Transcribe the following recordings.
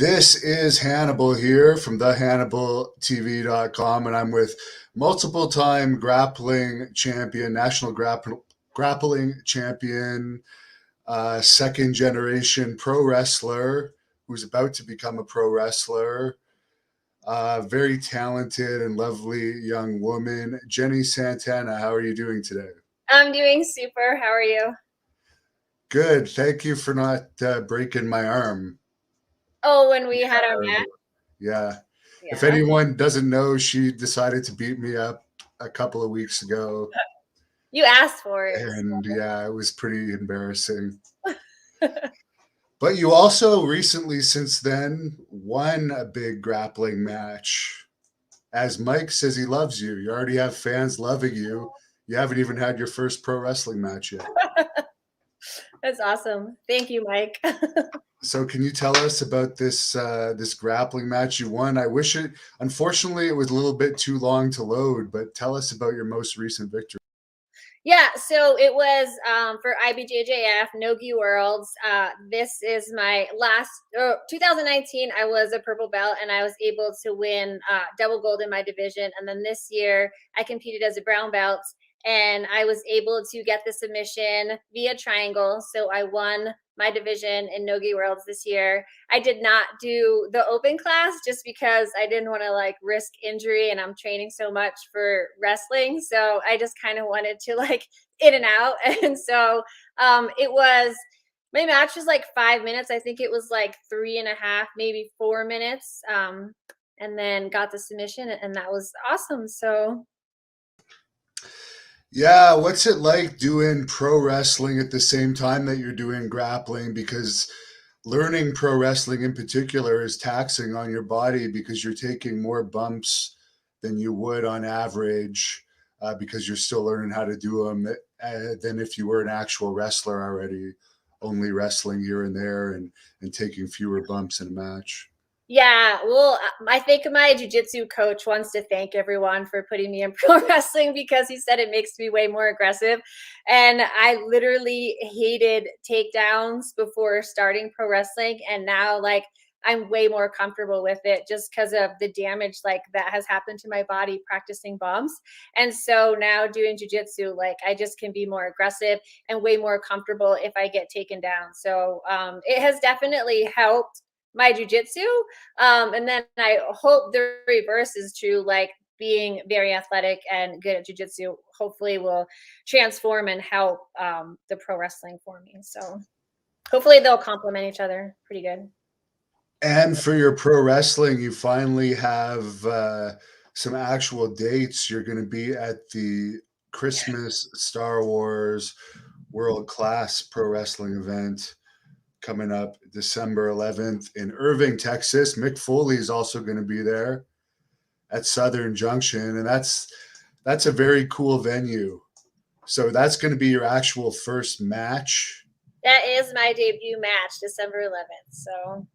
This is Hannibal here from thehannibaltv.com, and I'm with multiple time grappling champion, grappling champion, second generation pro wrestler who's about to become a pro wrestler, very talented and lovely young woman, Jenni Santana. How are you doing today? I'm doing super. How are you? Good. Thank you for not breaking my arm. Oh, when we had our match? Yeah. If Yeah. anyone doesn't know, she decided to beat me up a couple of weeks ago. You asked for it. And yeah, it was pretty embarrassing. So. But you also recently, since then, won a big grappling match. As Mike says, he loves you. You already have fans loving you. You haven't even had your first pro wrestling match yet. That's awesome. Thank you, Mike. So, can you tell us about this grappling match you won? I wish it. Unfortunately, it was a little bit too long to load. But tell us about your most recent victory. Yeah, so it was for IBJJF Nogi Worlds. This is my last 2019. I was a purple belt and I was able to win double gold in my division. And then this year I competed as a brown belt and I was able to get the submission via triangle. So I won my division in Nogi Worlds this year. I did not do the open class just because I didn't want to like risk injury and I'm training so much for wrestling. So I just kind of wanted to like in and out. And so it was my match was like 5 minutes. I think it was like 3.5, maybe 4 minutes. And then got the submission and that was awesome. So Yeah, what's it like doing pro wrestling at the same time that you're doing grappling? Because learning pro wrestling in particular is taxing on your body because you're taking more bumps than you would on average because you're still learning how to do them than if you were an actual wrestler already, only wrestling here and there and taking fewer bumps in a match. yeah, well, I think my jujitsu coach wants to thank everyone for putting me in pro wrestling because he said it makes me way more aggressive. And I literally hated takedowns before starting pro wrestling. And now, like, I'm way more comfortable with it just because of the damage like that has happened to my body practicing bumps. And so now doing jujitsu, like I just can be more aggressive and way more comfortable if I get taken down. So it has definitely helped my jujitsu. And then I hope the reverse is true, like being very athletic and good at jujitsu hopefully will transform and help the pro wrestling for me. So hopefully they'll complement each other pretty good. And for your pro wrestling, you finally have some actual dates. You're going to be at the Christmas Star Wars World Class Pro Wrestling event coming up December 11th in Irving, Texas. Mick Foley is also going to be there at Southern Junction, and that's a very cool venue. So that's going to be your actual first match. That is my debut match, December 11th. So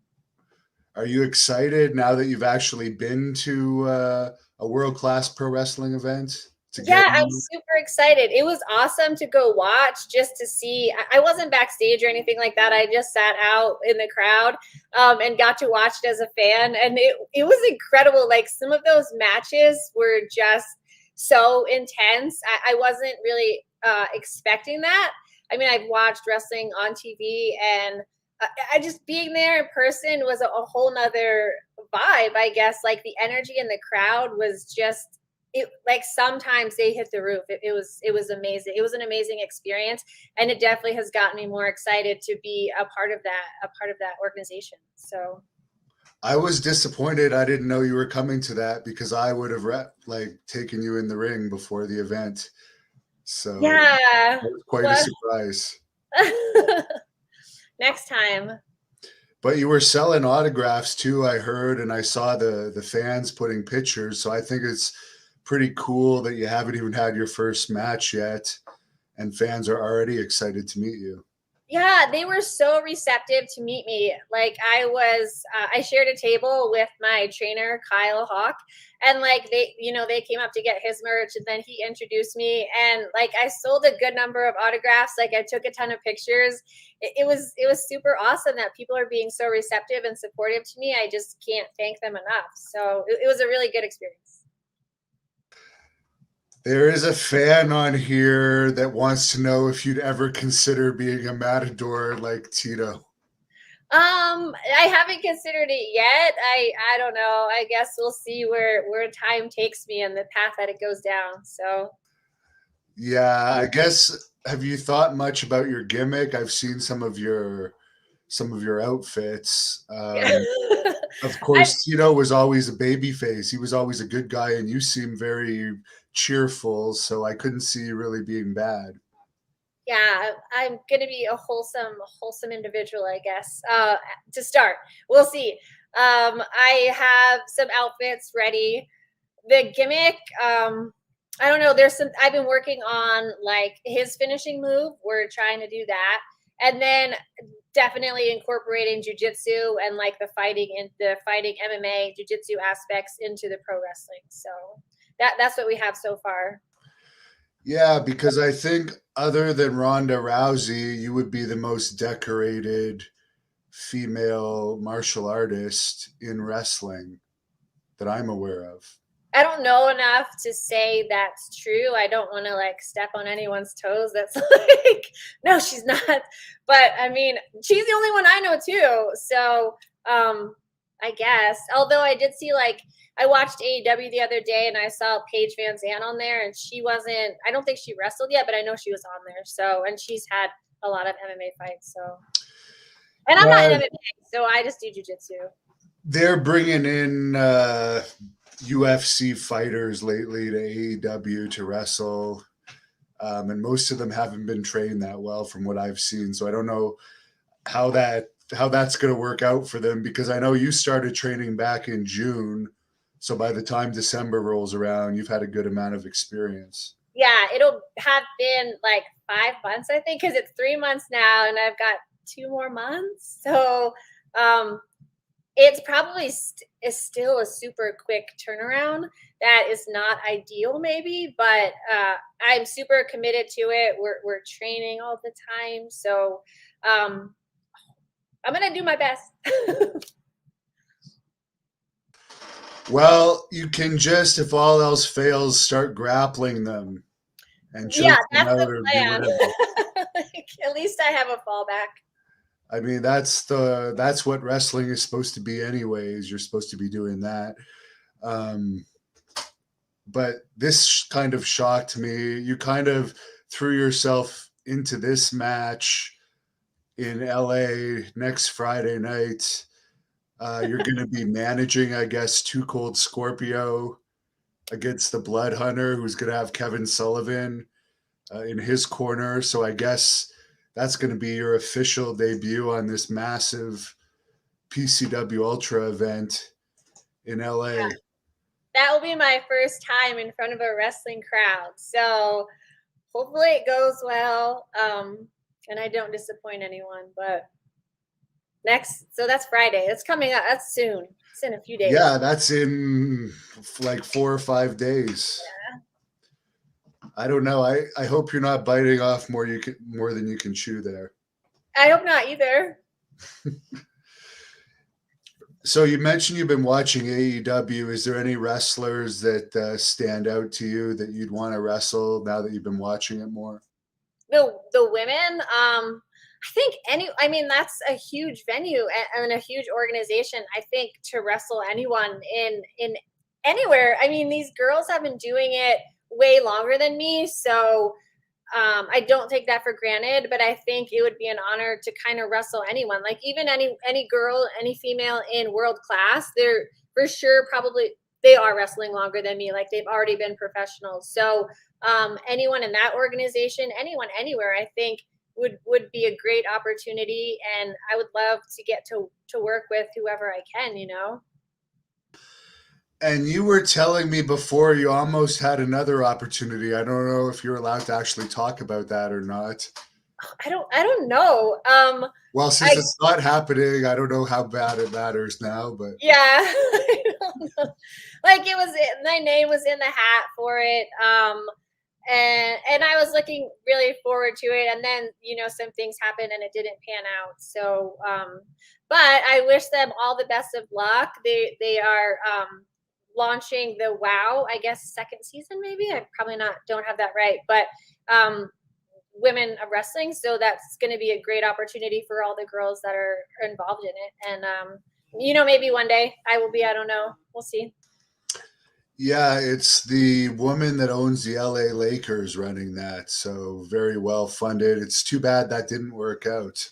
Are you excited now that you've actually been to a world class pro wrestling event to get yeah, I'm in? super excited. It was awesome to go watch just to see. I wasn't backstage or anything like that. I just sat out in the crowd and got to watch it as a fan. And it was incredible. Like some of those matches were just so intense. I wasn't really expecting that. I mean, I've watched wrestling on TV and I just being there in person was a whole nother vibe, I guess. Like the energy in the crowd was just it like sometimes they hit the roof. It was amazing. It was an amazing experience, and it definitely has gotten me more excited to be a part of that organization. So I was disappointed. I didn't know you were coming to that because I would have like taken you in the ring before the event. So yeah, it was quite a well, surprise. next time. But you were selling autographs too, I heard, and I saw the fans putting pictures. So I think it's pretty cool that you haven't even had your first match yet, and fans are already excited to meet you. Yeah, they were so receptive to meet me. Like I shared a table with my trainer, Kyle Hawk, and like they came up to get his merch and then he introduced me and like I sold a good number of autographs. Like I took a ton of pictures. It was super awesome that people are being so receptive and supportive to me. I just can't thank them enough. So it was a really good experience. There is a fan on here that wants to know if you'd ever consider being a matador like Tito. I haven't considered it yet. I don't know. I guess we'll see where time takes me and the path that it goes down. So Yeah, I guess have you thought much about your gimmick? I've seen some of your outfits. yeah. Of I course, Tito was always a baby face. He was always a good guy, and you seem very cheerful, so I couldn't see you really being bad. yeah, I'm gonna be a wholesome individual, I guess. To start, we'll see. I have some outfits ready. The gimmick, I don't know. There's some I've been working on like his finishing move. We're trying to do that, and then definitely incorporating jujitsu and like the fighting MMA jujitsu aspects into the pro wrestling. So that's what we have so far. Yeah, because I think other than Ronda Rousey, you would be the most decorated female martial artist in wrestling that I'm aware of. I don't know enough to say that's true. I don't want to like step on anyone's toes. That's like, no, she's not. But I mean, she's the only one I know too. So I guess. Although I did see like I watched AEW the other day and I saw Paige Van Zandt on there and she wasn't I don't think she wrestled yet, but I know she was on there. So and she's had a lot of MMA fights. So and I'm not in Yeah, MMA, so I just do jujitsu. they're bringing in UFC fighters lately to AEW to wrestle, and most of them haven't been trained that well from what I've seen. So I don't know how that's going to work out for them because I know you started training back in June. So by the time December rolls around, you've had a good amount of experience. Yeah, it'll have been like 5 months, I think, because it's 3 months now, and I've got 2 more months. So um, it's probably is still a super quick turnaround. That is not ideal, maybe, but I'm super committed to it. We're training all the time, so um, I'm gonna do my best. Well, you can just, if all else fails, start grappling them and Yeah, choke them that's out the or do plan. whatever. Like, at least I have a fallback. I mean, that's what wrestling is supposed to be anyways. You're supposed to be doing that. Um, but this kind of shocked me. You kind of threw yourself into this match in LA next Friday night. You're going to be managing, I guess, Too Cold Scorpio against the Blood Hunter, who's going to have Kevin Sullivan in his corner. So I guess that's going to be your official debut on this massive PCW Ultra event in LA. That will be my first time in front of a wrestling crowd. So hopefully it goes well. And I don't disappoint anyone. But so that's Friday. It's coming up. That's soon. It's in a few days. Yeah, that's in like 4 or 5 days. I don't know. I hope you're not biting off more than you can chew there. I hope not either. So you mentioned you've been watching AEW. Is there any wrestlers that stand out to you that you'd want to wrestle now that you've been watching it more? The women, I think I mean that's a huge venue and a huge organization. I think to wrestle anyone in anywhere. I mean, these girls have been doing it way longer than me, so I don't take that for granted, but I think it would be an honor to kind of wrestle anyone, like even any girl, any female in world class. They're for sure probably they are wrestling longer than me, like they've already been professionals. So anyone in that organization, anyone anywhere, I think would be a great opportunity, and I would love to get to work with whoever I can. And you were telling me before you almost had another opportunity. I don't know if you're allowed to actually talk about that or not. I don't know. Well, since I it's not happening, I don't know how bad it matters now, but Yeah, I don't know. Like my name was in the hat for it. And I was looking really forward to it, and then some things happened and it didn't pan out. So but I wish them all the best of luck. They are launching the WoW, I guess, second season. Maybe I probably not don't have that right, but um women of wrestling, so that's going to be a great opportunity for all the girls that are involved in it. And maybe one day I will be. I don't know, we'll see. yeah, it's the woman that owns the LA Lakers running that, so very well funded. It's too bad that didn't work out.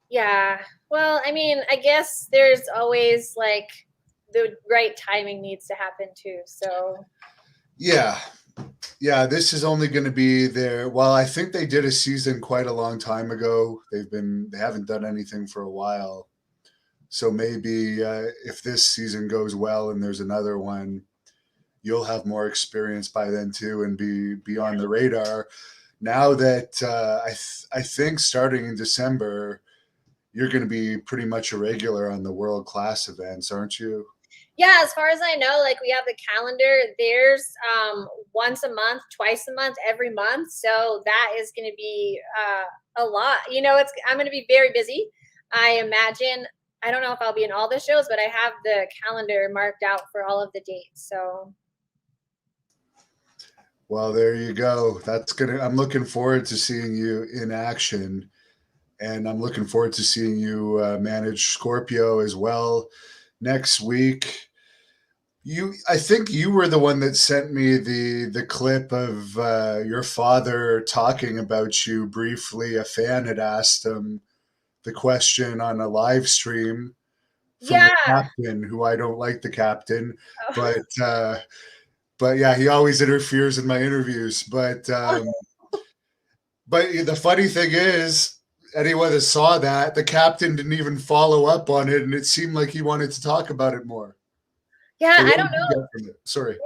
Yeah, well, I mean, I guess there's always like the right timing needs to happen too. So Yeah, yeah, this is only going to be their. Well, I think they did a season quite a long time ago. They haven't done anything for a while. So maybe if this season goes well and there's another one, you'll have more experience by then too and be on the radar. Now that I think starting in December, you're going to be pretty much a regular on the world class events, aren't you? yeah, as far as I know, like we have the calendar. There's once a month, twice a month, every month. So that is going to be a lot. I'm going to be very busy. I imagine. I don't know if I'll be in all the shows, but I have the calendar marked out for all of the dates. So Well, there you go. I'm looking forward to seeing you in action, and I'm looking forward to seeing you manage Scorpio as well next week. I think you were the one that sent me the clip of your father talking about you briefly. A fan had asked him the question on a live stream from the yeah. captain, who I don't like the captain, but yeah, he always interferes in my interviews. But the funny thing is, anyone that saw that, the captain didn't even follow up on it, and it seemed like he wanted to talk about it more. Yeah, So I what don't did you know. get from it? Sorry.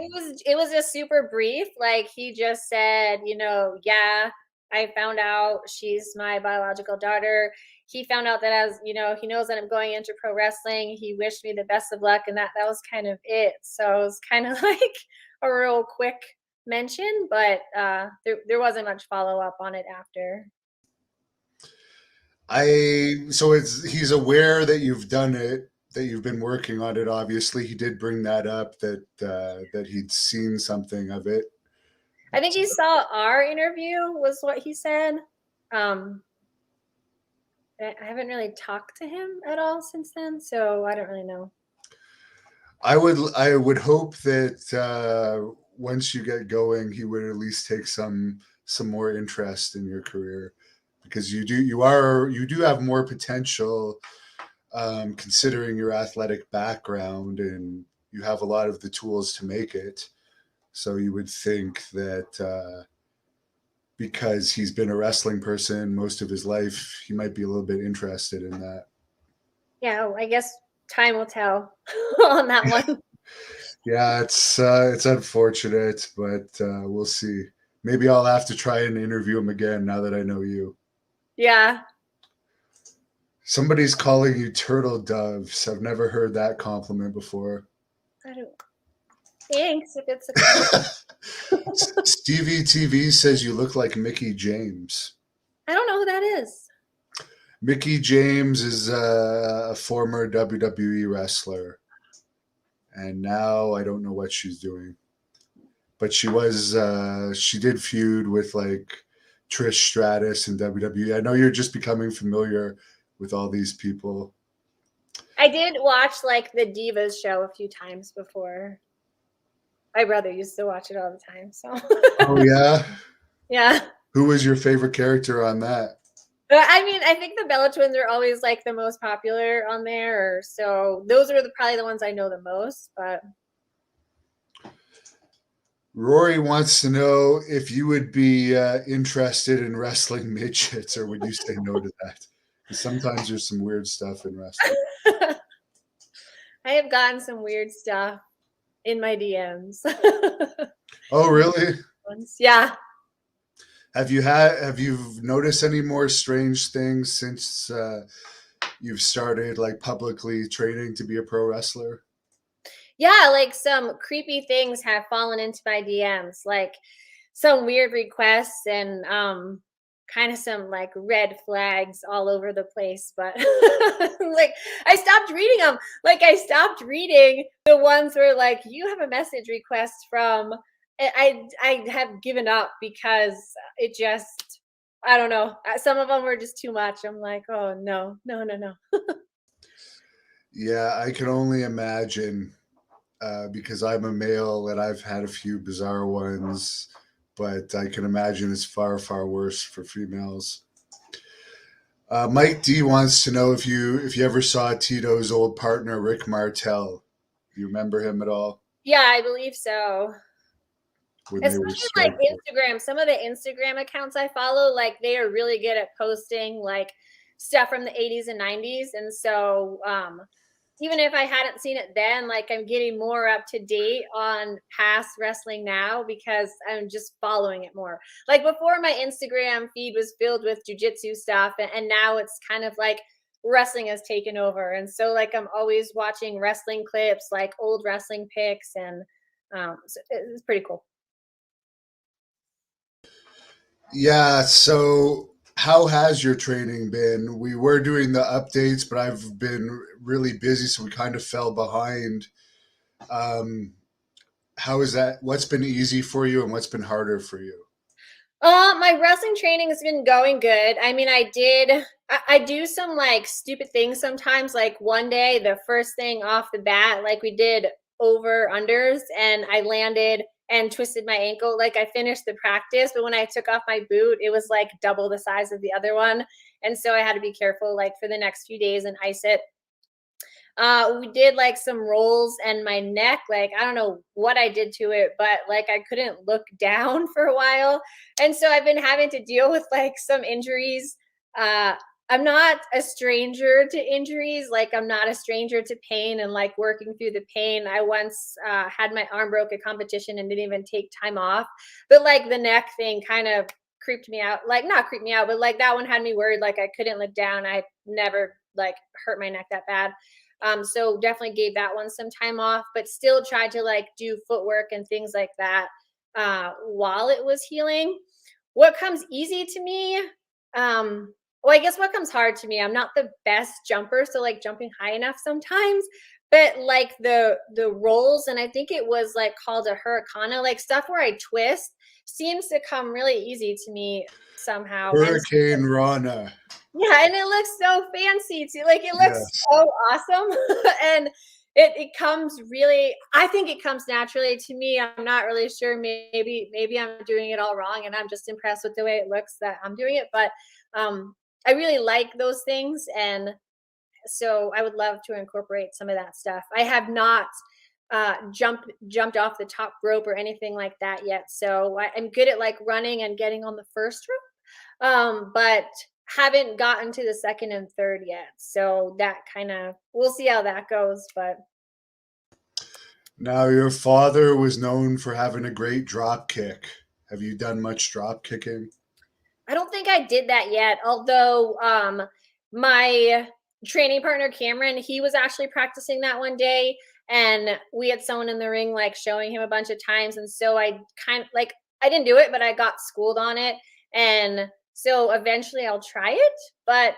It was just super brief. Like he just said, yeah, I found out she's my biological daughter. He found out that he knows that I'm going into pro wrestling. He wished me the best of luck, and that was kind of it. So it was kind of like a real quick mention, but there wasn't much follow up on it after. So he's aware that you've done it, that you've been working on it. Obviously, he did bring that up that he'd seen something of it. I think he saw our interview was what he said. Um, I haven't really talked to him at all since then, so I don't really know. I would hope that once you get going, he would at least take some more interest in your career, because you do have more potential, considering your athletic background, and you have a lot of the tools to make it. So you would think that because he's been a wrestling person most of his life, he might be a little bit interested in that. Yeah, I guess time will tell on that one. Yeah, it's unfortunate, but we'll see. Maybe I'll have to try and interview him again now that I know you. Yeah. Somebody's calling you turtle doves. I've never heard that compliment before. I don't Thanks if it's a compliment. Stevie TV says you look like Mickey James. I don't know who that is. Mickey James is a former WWE wrestler, and now I don't know what she's doing. But she did feud with like Trish Stratus and WWE. I know you're just becoming familiar with all these people. I did watch like the Divas show a few times before. My brother used to watch it all the time, so Oh yeah, yeah. who was your favorite character on that? But I mean, I think the Bella Twins are always like the most popular on there, so those are probably the ones I know the most. But Rory wants to know if you would be interested in wrestling midgets, or would you say no to that? Because sometimes there's some weird stuff in wrestling. I have gotten some weird stuff in my DMs. Oh, really? Yeah. Have you noticed any more strange things since you've started like publicly training to be a pro wrestler? Yeah, like some creepy things have fallen into my DMs, like some weird requests and kind of some like red flags all over the place, but like I stopped reading them. Like I stopped reading the ones where like you have a message request from I have given up because it just I don't know. Some of them were just too much. I'm like, "Oh no. No, no, no." Yeah, I can only imagine because I'm a male and I've had a few bizarre ones, but I can imagine it's far, far worse for females. Mike D wants to know if you ever saw Tito's old partner Rick Martel. Do you remember him at all Yeah, I believe so. when they were Especially like striking? Instagram. Some of the Instagram accounts I follow, like they are really good at posting like stuff from the 80s and 90s. And so even if I hadn't seen it then, like I'm getting more up to date on past wrestling now because I'm just following it more. Like before my Instagram feed was filled with jujitsu stuff and now it's kind of like wrestling has taken over. And so like I'm always watching wrestling clips, like old wrestling pics and so it's pretty cool. Yeah, so how has your training been? We were doing the updates, but I've been really busy, so we kind of fell behind. Um, how is that? What's been easy for you and what's been harder for you? My wrestling training has been going good. I mean, I do some like stupid things sometimes. Like one day, the first thing off the bat, like we did over unders and I landed and twisted my ankle. Like I finished the practice, but when I took off my boot, it was like double the size of the other one. And so I had to be careful like for the next few days and ice it. We did like some rolls and my neck, like I don't know what I did to it, but like I couldn't look down for a while. And so I've been having to deal with like some injuries. Uh I'm not a stranger to injuries. Like I'm not a stranger to pain and like working through the pain. I once had my arm broke at competition and didn't even take time off. But like the neck thing kind of creeped me out. Like not creeped me out, but like that one had me worried. Like I couldn't look down. I never like hurt my neck that bad. So definitely gave that one some time off, but still tried to like do footwork and things like that while it was healing. What comes easy to me? Well, I guess what comes hard to me, I'm not the best jumper, so like jumping high enough sometimes, but like the rolls, and I think it was like called a hurricane, like stuff where I twist seems to come really easy to me somehow. And Hurricane Rana. yeah, and it looks so fancy too. Like it looks Yes. so awesome. And it comes really I think it comes naturally to me. I'm not really sure. Maybe I'm doing it all wrong and I'm just impressed with the way it looks that I'm doing it. But I really like those things. And so I would love to incorporate some of that stuff. I have not jumped off the top rope or anything like that yet. So I'm good at like running and getting on the first rope, but haven't gotten to the second and third yet. So that kind of we'll see how that goes. But Now, your father was known for having a great drop kick. Have you done much drop kicking? I don't think I did that yet. Although my training partner Cameron, he was actually practicing that one day, and we had someone in the ring like showing him a bunch of times, and so I kind of like I didn't do it, but I got schooled on it, and so eventually I'll try it. But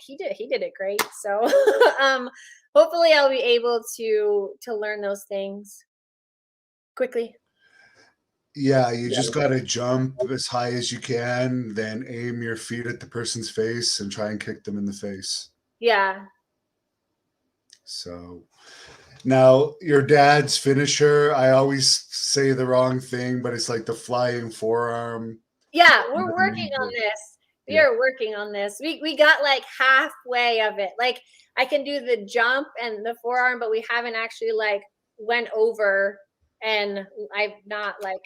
he did it great. So um, hopefully I'll be able to learn those things quickly. Yeah, you just got to jump as high as you can, then aim your feet at the person's face and try and kick them in the face. Yeah. So now, your dad's finisher, I always say the wrong thing, but it's like the flying forearm. Yeah, we're working on this. We Yeah. are working on this. We got like halfway of it. Like I can do the jump and the forearm, but we haven't actually like went over and I've not like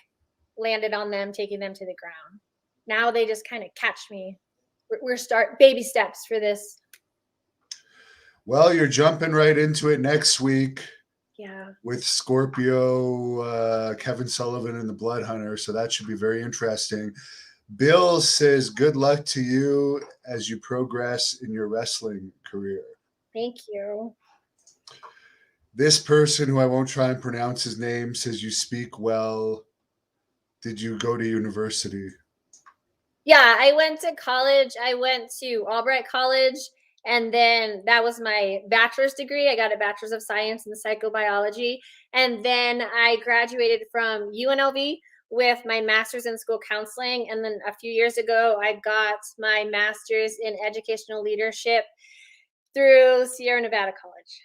landed on them, taking them to the ground. Now they just kind of catch me. We're start baby steps for this. Well, you're jumping right into it next week Yeah. with Scorpio, Kevin Sullivan, and the Blood Hunter. So that should be very interesting. Bill says, good luck to you as you progress in your wrestling career. Thank you. This person, who I won't try and pronounce his name, says, you speak well. Did you go to university? Yeah, I went to college. I went to Albright College, and then that was my bachelor's degree. I got a bachelor's of science in psychobiology, and then I graduated from UNLV with my master's in school counseling. And then a few years ago, I got my master's in educational leadership through Sierra Nevada College.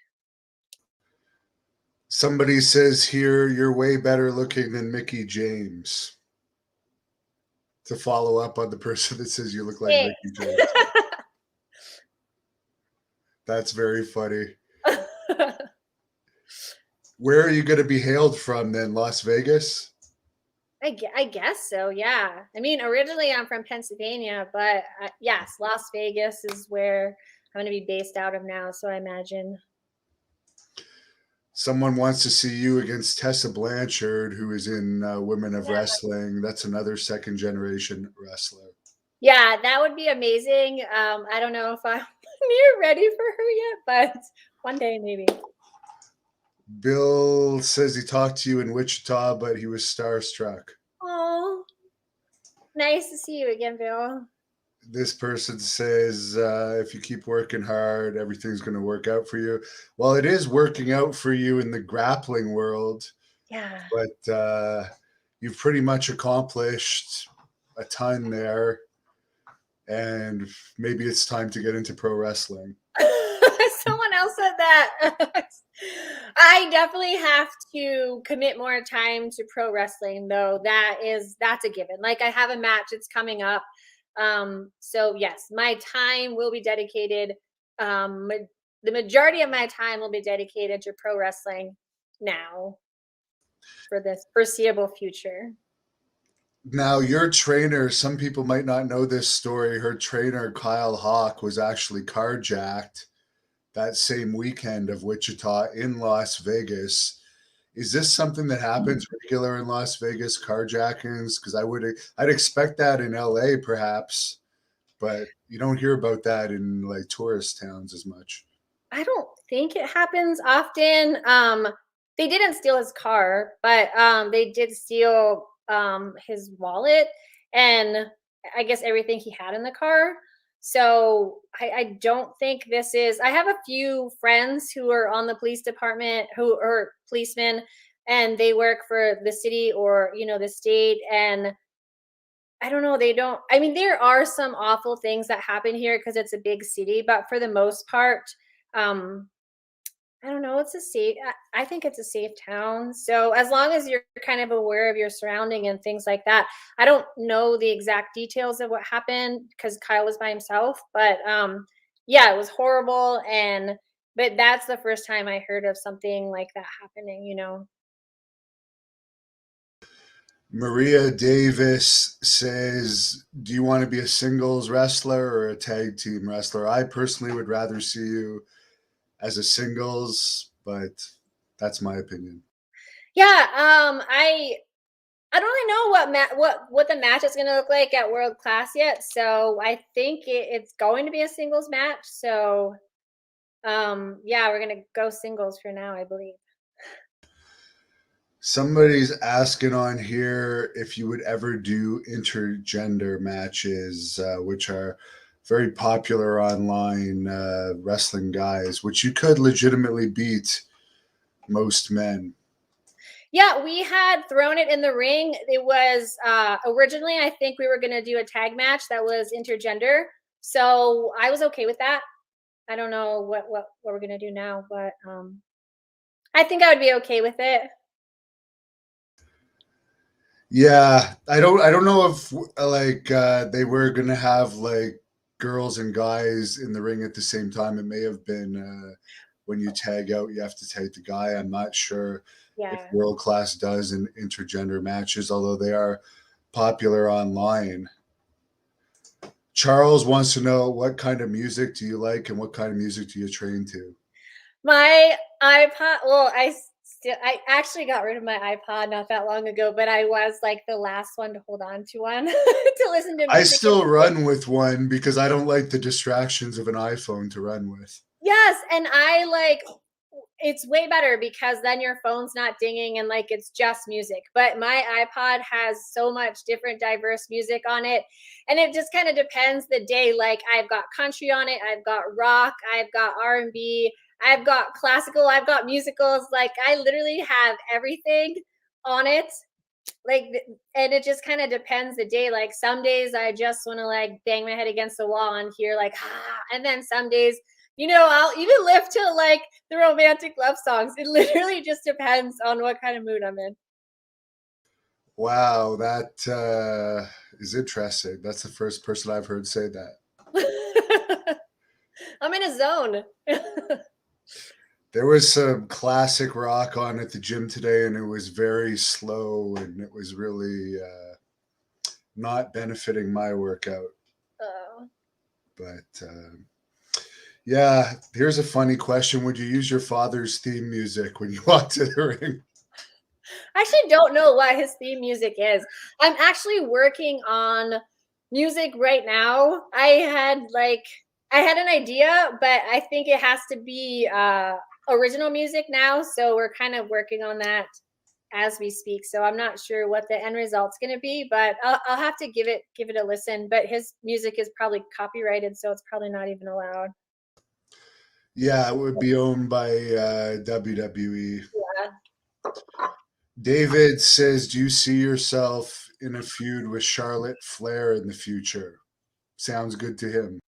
Somebody says here, you're way better looking than Mickey James. To follow up on the person that says you look like Hey. Mickey James. That's very funny. Where are you going to be hailed from then? Las Vegas? I guess so, yeah. I mean, originally I'm from Pennsylvania, but yes, Las Vegas is where I'm going to be based out of now, so I imagine. Someone wants to see you against Tessa Blanchard, who is in Women of Yeah. Wrestling. That's another second generation wrestler. Yeah, that would be amazing. I don't know if I'm near ready for her yet, but one day maybe. Bill says he talked to you in Wichita, but he was starstruck. Oh, nice to see you again, Bill. This person says, if you keep working hard, everything's going to work out for you. Well, it is working out for you in the grappling world. Yeah. But you've pretty much accomplished a ton there. And maybe it's time to get into pro wrestling. Someone else said that. I definitely have to commit more time to pro wrestling, though. That's a given. Like, I have a match, it's coming up. So yes, my time will be dedicated. The majority of my time will be dedicated to pro wrestling now for this foreseeable future. Now, your trainer, some people might not know this story. Her trainer, Kyle Hawk, was actually carjacked that same weekend of Wichita in Las Vegas. Is this something that happens regular in Las Vegas, carjackings? Because I'd expect that in LA perhaps, but you don't hear about that in like tourist towns as much. I don't think it happens often. They didn't steal his car, but they did steal his wallet and I guess everything he had in the car. So I don't think this is. I have a few friends who are on the police department who are policemen, and they work for the city or the state. And I don't know. They don't. I mean, there are some awful things that happen here because it's a big city, but for the most part, um, I don't know. It's a safe. I think it's a safe town. So as long as you're kind of aware of your surrounding and things like that, I don't know the exact details of what happened because Kyle was by himself. But yeah, it was horrible. But that's the first time I heard of something like that happening. Maria Davis says, do you want to be a singles wrestler or a tag team wrestler? I personally would rather see you as a singles, but that's my opinion. Yeah, I don't really know what the match is going to look like at World Class yet. So I think it's going to be a singles match. So yeah, we're going to go singles for now, I believe. Somebody's asking on here if you would ever do intergender matches, which are very popular online wrestling guys, which you could legitimately beat most men. Yeah, we had thrown it in the ring. It was originally, I think we were going to do a tag match that was intergender. So I was okay with that. I don't know what we're going to do now, but I think I would be okay with it. Yeah, I don't know if like they were gonna have like girls and guys in the ring at the same time. It may have been when you tag out, you have to tag the guy. I'm not sure if Yeah. World Class does in intergender matches, although they are popular online. Charles wants to know, what kind of music do you like and what kind of music do you train to? My iPod, well, I still, I actually got rid of my iPod not that long ago, but I was like the last one to hold on to one to listen to I music. And still run with one because I don't like the distractions of an iPhone to run with. yes, and I like it's way better because then your phone's not dinging and like it's just music. But my iPod has so much different diverse music on it. And it just kind of depends the day. Like I've got country on it, I've got rock, I've got R&B, I've got classical, I've got musicals. Like I literally have everything on it. And it just kind of depends the day. Like some days I just want to like bang my head against the wall and hear like ah, and then some days, I'll even lift to like the romantic love songs. It literally just depends on what kind of mood I'm in. Wow, that is interesting. That's the first person I've heard say that. I'm in a zone. There was some classic rock on at the gym today, and it was very slow, and it was really not benefiting my workout. Oh. But yeah, here's a funny question: would you use your father's theme music when you walk to the ring? I actually don't know what his theme music is. I'm actually working on music right now. I had an idea, but I think it has to be original music now. So we're kind of working on that as we speak. So I'm not sure what the end result's going to be, but I'll have to give it a listen. But his music is probably copyrighted, so it's probably not even allowed. Yeah, it would be owned by WWE. Yeah. David says, "Do you see yourself in a feud with Charlotte Flair in the future?" Sounds good to him.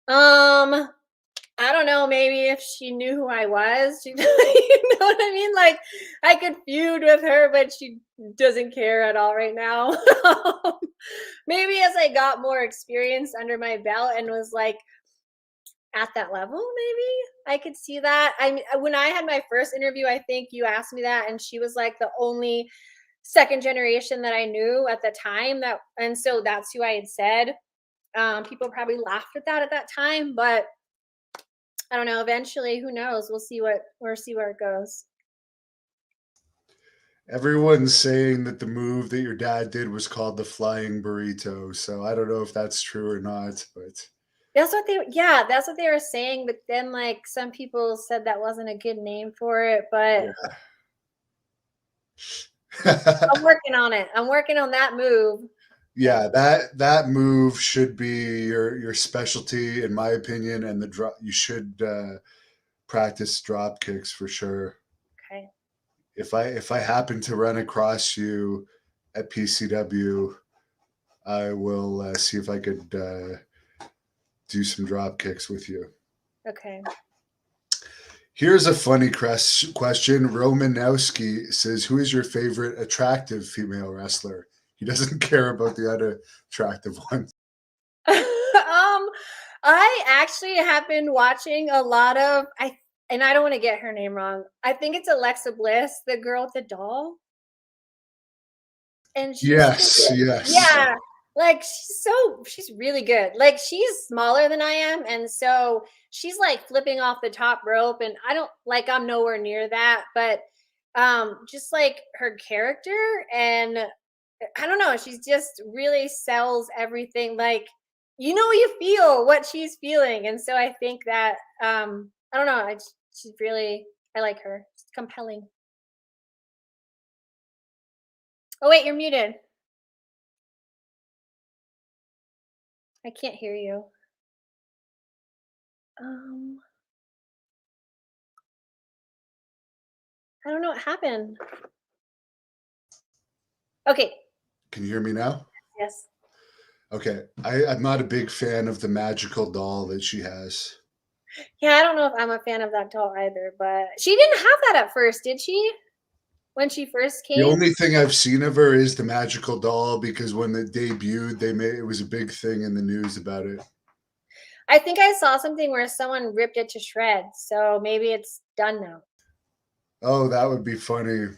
Um, I don't know, maybe if she knew who I was, you know what I mean? Like, I could feud with her, but she doesn't care at all right now. Maybe as I got more experience under my belt and was like at that level, maybe I could see that. I mean, when I had my first interview, I think you asked me that, and she was like the only second generation that I knew at the time and so that's who I had said. People probably laughed at that time, but I don't know. Eventually, who knows? We'll see where it goes. Everyone's saying that the move that your dad did was called the flying burrito. So I don't know if that's true or not, but Yeah, that's what they were saying. But then, like, some people said that wasn't a good name for it. But I'm yeah. working on it. I'm working on that move. And Yeah, that move should be your specialty, in my opinion, and the drop. You should practice drop kicks for sure. okay, If I happen to run across you at PCW, I will see if I could do some drop kicks with you. okay. Here's a funny question. Romanowski says, "Who is your favorite attractive female wrestler?" He doesn't care about the other attractive ones. I actually have been watching a lot of and I don't want to get her name wrong. I think it's Alexa Bliss, the girl with the doll, and she's so Yes, good. yes. Yeah, like she's really good. Like she's smaller than I am, and so she's like flipping off the top rope, and I don't like I'm nowhere near that, but just like her character and I don't know, she's just really sells everything. Like you feel what she's feeling, and so I think that I don't know, she's really I like her. She's compelling. Oh wait, you're muted. I can't hear you. Um, I don't know what happened. Okay. Can you hear me now? Yes. Okay. I'm not a big fan of the magical doll that she has. Yeah, I don't know if I'm a fan of that doll either, but she didn't have that at first, did she? When she first The came? only thing I've seen of her is the magical doll because when it debuted, they made it was a big thing in the news about it. I think I saw something where someone ripped it to shreds, so maybe it's done now. Oh, that would be funny.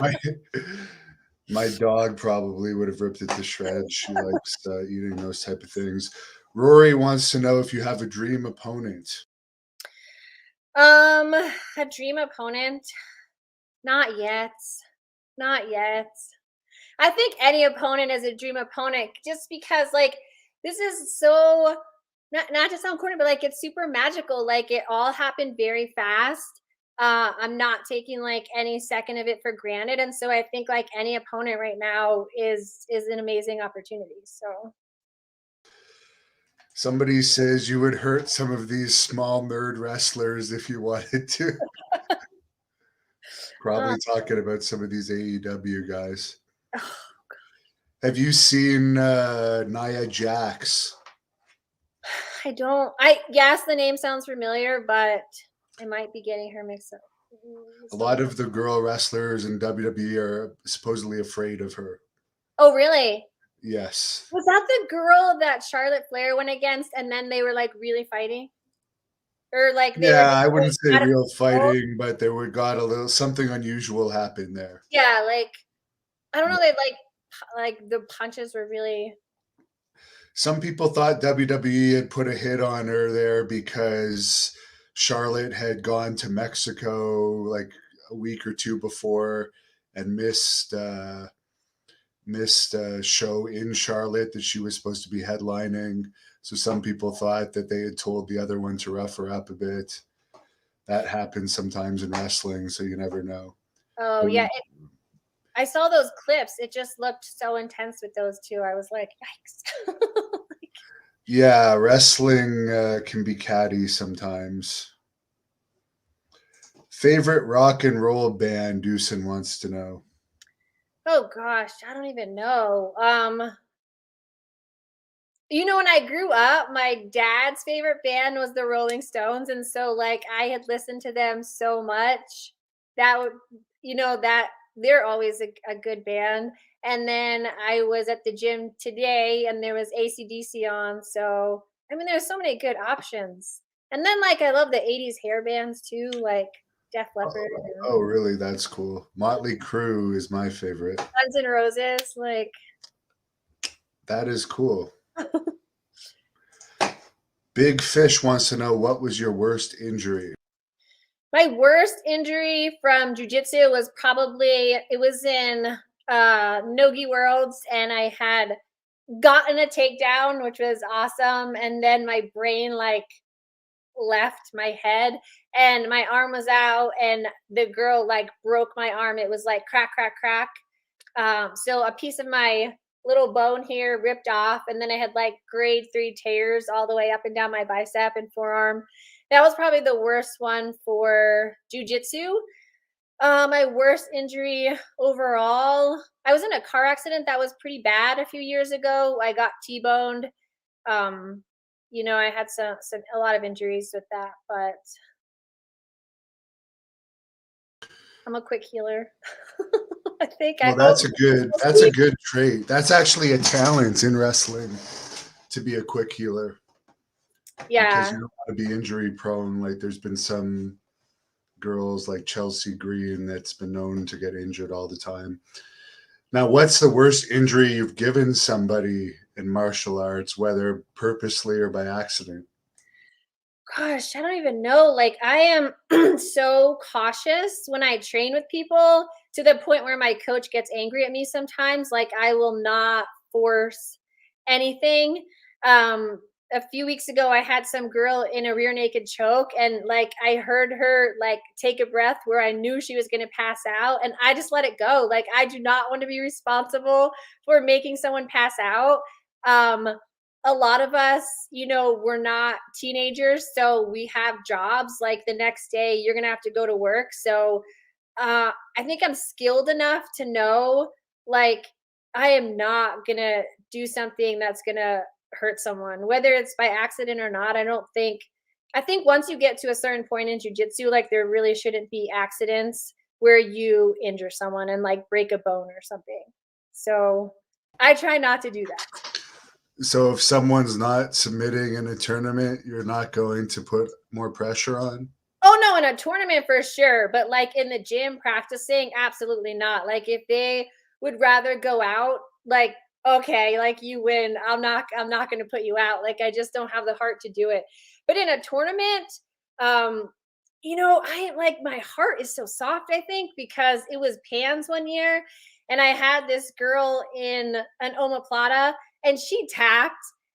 My, my dog probably would have ripped it to shreds. She likes eating those type of things. Rory wants to know if you have a dream opponent. A dream opponent. Not yet. Not yet. I think any opponent is a dream opponent just because like this is so not to sound corny, but like it's super magical. Like it all happened very fast. I'm not taking like any second of it for granted. And so I think like any opponent right now is an amazing opportunity. So Somebody says you would hurt some of these small nerd wrestlers if you wanted to. uh, Probably talking about some of these AEW guys. Have you seen Nia Jax? I don't I yes, the name sounds familiar, but I might be getting her mixed up. A lot of the girl wrestlers in WWE are supposedly afraid of her. Oh, really? Yes. Was that the girl that Charlotte Flair went against and then they were, like, really fighting? Or, like, they were Yeah, just, I like, wouldn't say out of real control? fighting, but there were got a little something unusual happened there. Yeah, like, I don't know, they, like, the punches were really Some people thought WWE had put a hit on her there because Charlotte had gone to Mexico like a week or two before and missed a show in Charlotte that she was supposed to be headlining. So some people thought that they had told the other one to rough her up a bit. That happens sometimes in wrestling, so you never know. Oh, But yeah, I saw those clips, it just looked so intense with those 2, I was like, "Yikes." yeah, wrestling can be catty sometimes. Favorite rock and roll band, Deucin wants to know. Oh gosh, I don't even know, you know, when I grew up, my dad's favorite band was the Rolling Stones, and so, like, I had listened to them so much that would that they're always a good band, and then I was at the gym today, and there was AC/DC on, so, I mean, there's so many good options. And then, like, I love the '80s hair bands too, like Def Leppard and Oh, really? That's cool. Motley Crue is my favorite. Guns N' Roses, like That is cool. Big Fish wants to know what was your worst injury? my worst injury from jujitsu was probably it was in Nogi Worlds, and I had gotten a takedown, which was awesome, and then my brain like left my head, and my arm was out, and the girl like broke my arm. It was like crack, crack, crack. So a piece of my little bone here ripped off, and then I had like grade 3 tears all the way up and down my bicep and forearm. That was probably the worst one for jujitsu. My worst injury overall, I was in a car accident that was pretty bad a few years ago. I got T-boned. Um, I had some a lot of injuries with that, but I'm a quick healer. I think I Well, hope we'll that's a see. good trait. That's actually a talent in wrestling to be a quick healer because Yeah. you don't want to be injury prone. Like there's been some girls like Chelsea Green that's been known to get injured all the time. Now, what's the worst injury you've given somebody in martial arts, whether purposely or by accident? Gosh, I don't even know. Like, I am so cautious when I train with people to the point where my coach gets angry at me sometimes. Like, I will not force anything. A few weeks ago, I had some girl in a rear naked choke, and like, I heard her like take a breath where I knew she was going to pass out, and I just let it go. Like, I do not want to be responsible for making someone pass out. Um, a lot of us, we're not teenagers, so we have jobs. Like the next day, you're gonna have to go to work. So I think I'm skilled enough to know, like, I am not gonna do something that's gonna hurt someone, whether it's by accident or not. I don't think. I think once you get to a certain point in jujitsu, like there really shouldn't be accidents where you injure someone and like break a bone or something. So I try not to do that. So if someone's not submitting in a tournament, you're not going to put more pressure on? Oh no, in a tournament for sure, but like in the gym practicing, absolutely not. Like if they would rather go out, like okay, like you win. I'm not going to put you out. Like I just don't have the heart to do it. But in a tournament, um I like my heart is so soft, I think, because it was Pans one year and I had this girl in an omoplata and she tapped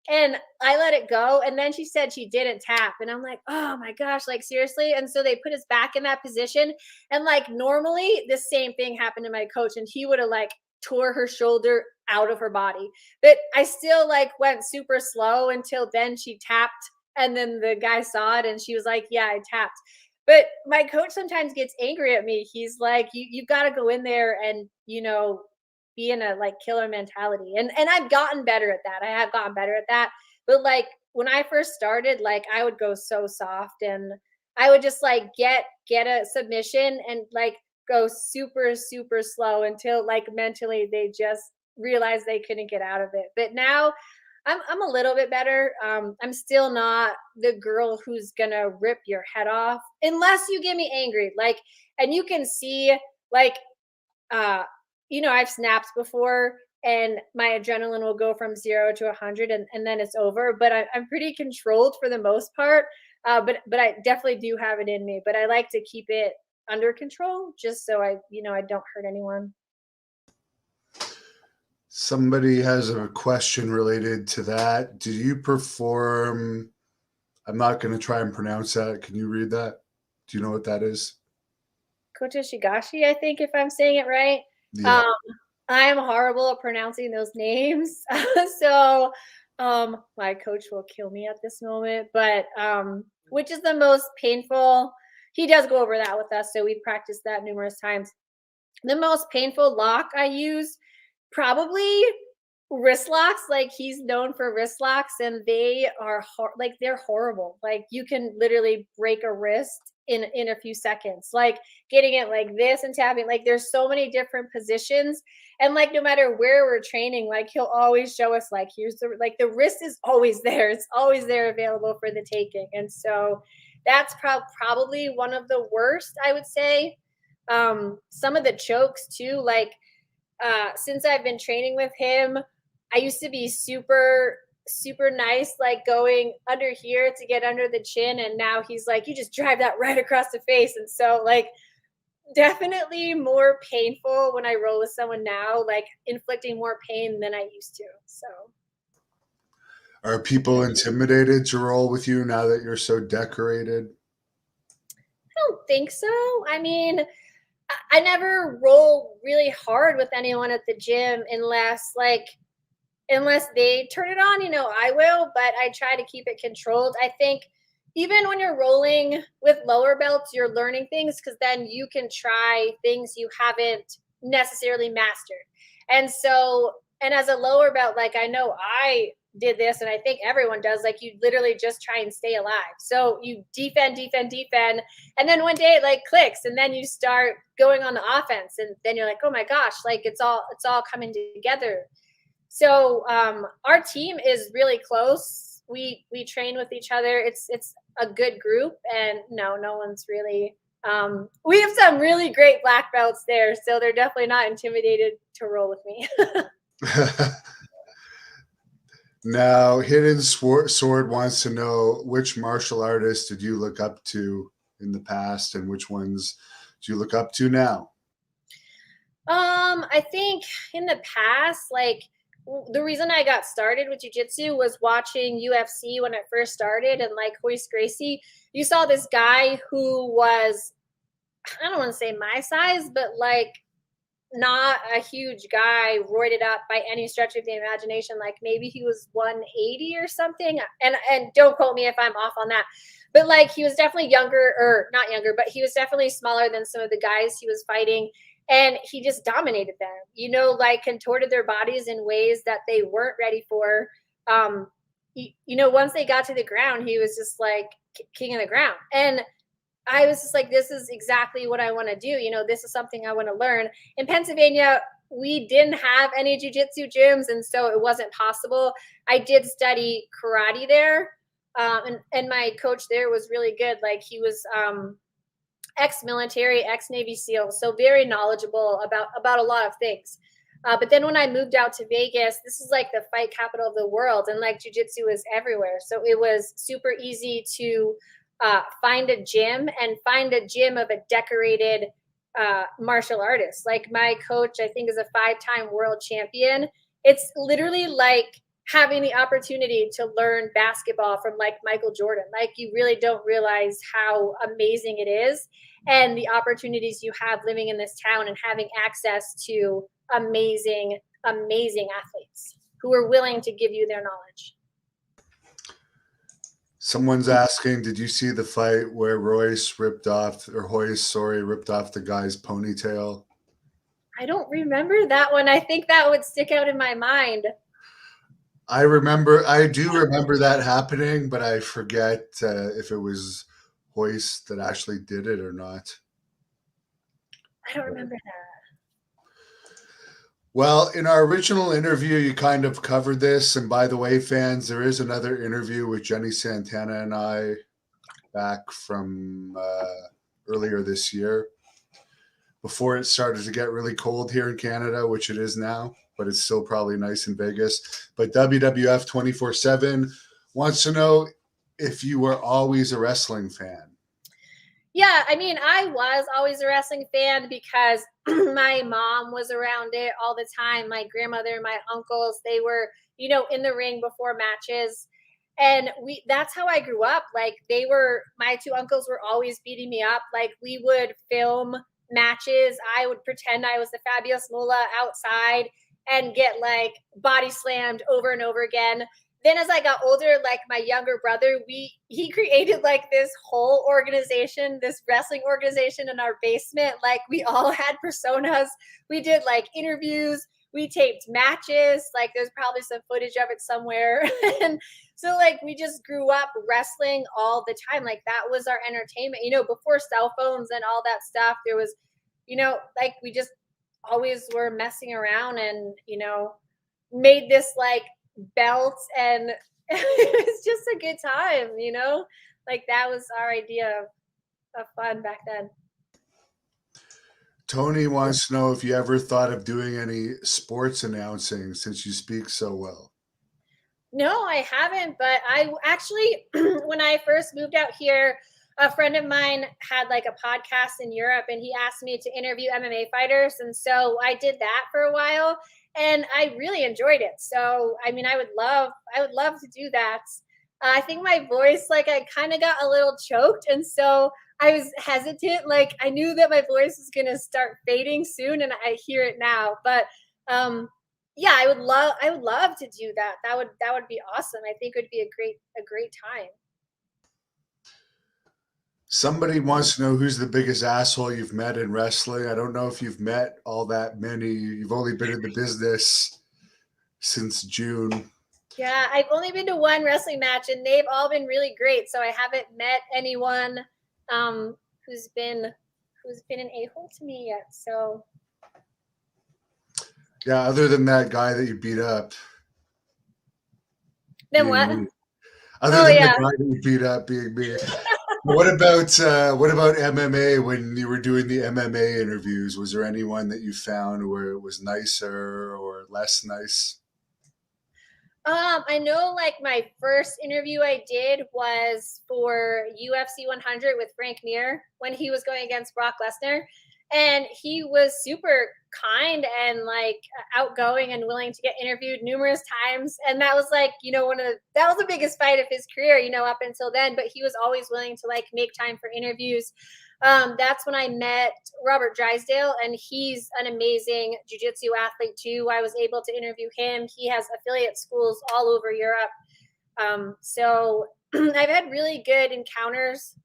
and I let it go. And then she said she didn't tap. And I'm like, oh my gosh, like seriously. And so they put us back in that position. And like normally the same thing happened to my coach, and he would have like tore her shoulder out of her body. But I still like went super slow until then she tapped. And then the guy saw it and she was like, yeah, I tapped. But my coach sometimes gets angry at me. He's like, you've got to go in there and, be in a like killer mentality. And I've gotten better at that. I have gotten better at that. But like when I first started, like I would go so soft and I would just like get a submission and like go super, super slow until like mentally they just realized they couldn't get out of it. But now I'm a little bit better. I'm still not the girl who's gonna rip your head off unless you get me angry. Like, and you can see, like, uh, I've snapped before, and my adrenaline will go from 0 to 100, and then it's over. But I'm pretty controlled for the most part. But I definitely do have it in me. But I like to keep it under control just so I don't hurt anyone. Somebody has a question related to that. Do you perform? I'm not going to try and pronounce that. Can you read that? Do you know what that is? Kotoshigashi, I think, if I'm saying it right. Yeah. Um, I am horrible at pronouncing those names. So, my coach will kill me at this moment, but which is the most painful? He does go over that with us, so we practiced that numerous times. The most painful lock I use, probably wrist locks. Like he's known for wrist locks, and they are like they're horrible. Like you can literally break a wrist in a few seconds. Like getting it like this and tapping. Like there's so many different positions, and like no matter where we're training, like he'll always show us like here's the wrist is always there. It's always there available for the taking, and so that's probably one of the worst, I would say. Some of the chokes too, like since I've been training with him, I used to be super, super nice, like going under here to get under the chin. And now he's like, you just drive that right across the face. And so, like, definitely more painful when I roll with someone now, like inflicting more pain than I used to. So, Are people intimidated to roll with you now that you're so decorated? I don't think so. I mean, I never roll really hard with anyone at the gym unless they turn it on, I will, but I try to keep it controlled. I think even when you're rolling with lower belts, you're learning things because then you can try things you haven't necessarily mastered. And so, and as a lower belt, like I know I did this, and I think everyone does, like you literally just try and stay alive. So you defend, defend, defend. And then one day it like clicks, and then you start going on the offense. And then you're like, oh my gosh, like it's all coming together. So our team is really close. We train with each other. It's a good group, and no one's really. We have some really great black belts there, so they're definitely not intimidated to roll with me. Now, Hidden Sword wants to know which martial artists did you look up to in the past and which ones do you look up to now? I think in the past, like the reason I got started with jujitsu was watching UFC when it first started, and like Hoist Gracie, you saw this guy who was, I don't want to say my size, but like not a huge guy, roided up by any stretch of the imagination. Like maybe he was 180 or something. And don't quote me if I'm off on that. But like he was definitely younger, or not younger, but he was definitely smaller than some of the guys he was fighting. And he just dominated them, like contorted their bodies in ways that they weren't ready for. Once they got to the ground, he was just like king of the ground. And I was just like, this is exactly what I want to do. This is something I want to learn. In Pennsylvania, we didn't have any jujitsu gyms, and so it wasn't possible. I did study karate there, and my coach there was really good. Like he was ex-military, ex-Navy SEAL, so very knowledgeable about a lot of things. But then when I moved out to Vegas, this is like the fight capital of the world, and like jujitsu is everywhere. So it was super easy to find a gym and find a gym of a decorated martial artist. Like my coach, I think, is a 5-time world champion. It's literally like having the opportunity to learn basketball from like Michael Jordan. Like you really don't realize how amazing it is and the opportunities you have living in this town and having access to amazing, amazing athletes who are willing to give you their knowledge. Someone's asking, did you see the fight where Hoist, ripped off the guy's ponytail? I don't remember that one. I think that would stick out in my mind. I do remember that happening, but I forget if it was Hoist that actually did it or not. I don't remember that. Well, in our original interview, you kind of covered this. And by the way, fans, there is another interview with Jenni Santana and I back from earlier this year, before it started to get really cold here in Canada, which it is now, but it's still probably nice in Vegas. But WWF 24/7 wants to know if you were always a wrestling fan. Yeah, I mean, I was always a wrestling fan because my mom was around it all the time. My grandmother, my uncles, they were, in the ring before matches. And that's how I grew up. Like my two uncles were always beating me up. Like we would film matches. I would pretend I was the Fabulous Moolah outside and get like body slammed over and over again. Then as I got older, like my younger brother, he created like this whole organization, this wrestling organization in our basement. Like we all had personas. We did like interviews, we taped matches, like there's probably some footage of it somewhere. And so like we just grew up wrestling all the time. Like that was our entertainment. Before cell phones and all that stuff, there was, like we just always were messing around and, made this like belts and it was just a good time, like that was our idea of fun back then. Tony wants to know if you ever thought of doing any sports announcing since you speak so well. No, I haven't, but I actually when I first moved out here, a friend of mine had like a podcast in Europe and he asked me to interview MMA fighters, and so I did that for a while and I really enjoyed it. So, I mean, I would love to do that. I think my voice, like I kind of got a little choked, and so I was hesitant. Like I knew that my voice was going to start fading soon and I hear it now, but yeah, I would love to do that. That would be awesome. I think it would be a great time. Somebody wants to know who's the biggest asshole you've met in wrestling. I don't know if you've met all that many. You've only been in the business since June. Yeah, I've only been to one wrestling match and they've all been really great. So I haven't met anyone um who's been an a-hole to me yet. So Yeah, other than that guy that you beat up. then being what? me. Other Oh than the yeah. guy that you beat up being me. What about MMA when you were doing the MMA interviews? Was there anyone that you found where it was nicer or less nice? I know like my first interview I did was for UFC 100 with Frank Mir when he was going against Brock Lesnar. And he was super kind and like outgoing and willing to get interviewed numerous times. And that was like, that was the biggest fight of his career, up until then. But he was always willing to like make time for interviews. That's when I met Robert Drysdale, and he's an amazing jiu-jitsu athlete too. I was able to interview him. He has affiliate schools all over Europe. So I've had really good encounters